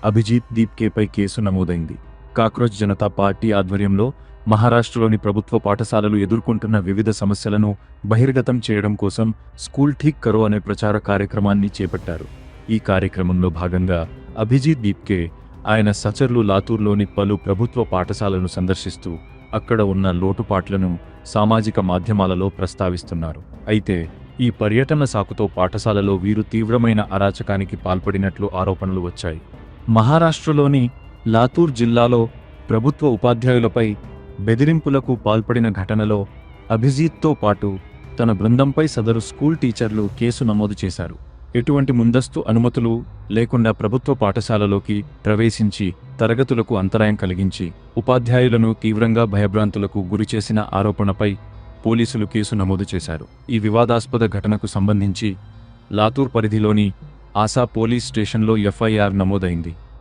Abhijit దీప్కేపై case నమోదైంది. Cockroach Janata party ఆధ్వర్యంలో మహారాష్ట్రలోని ప్రభుత్వ పాఠశాలలు ఎదుర్కొంటున్న వివిధ సమస్యలను బహిర్గతం చేయడం కోసం స్కూల్ ఠీక్ కరో అనే ప్రచార కార్యక్రమాన్ని చేపట్టారు. ఈ కార్యక్రమంలో భాగంగా అభిజిత్ దీప్కే ఆయన సచర్లు లాతూర్లోని పలు ప్రభుత్వ పాఠశాలను సందర్శిస్తూ అక్కడ ఉన్న లోటుపాట్లను సామాజిక మాధ్యమాలలో ప్రస్తావిస్తున్నారు. అయితే ఈ పర్యటన సాకుతో పాఠశాలలో వీరు తీవ్రమైన అరాచకానికి పాల్పడినట్లు ఆరోపణలు వచ్చాయి. మహారాష్ట్రలోని లాతూర్ జిల్లాలో ప్రభుత్వ ఉపాధ్యాయులపై బెదిరింపులకు పాల్పడిన ఘటనలో అభిజిత్తో పాటు తన బృందంపై సదరు స్కూల్ టీచర్లు కేసు నమోదు చేశారు. ఎటువంటి ముందస్తు అనుమతులు లేకుండా ప్రభుత్వ పాఠశాలలోకి ప్రవేశించి తరగతులకు అంతరాయం కలిగించి ఉపాధ్యాయులను తీవ్రంగా భయభ్రాంతులకు గురిచేసిన ఆరోపణపై పోలీసులు కేసు నమోదు చేశారు. ఈ వివాదాస్పద ఘటనకు సంబంధించి లాతూర్ పరిధిలోని ఆసా పోలీస్ స్టేషన్లో ఎఫ్ఐఆర్ నమోదైంది.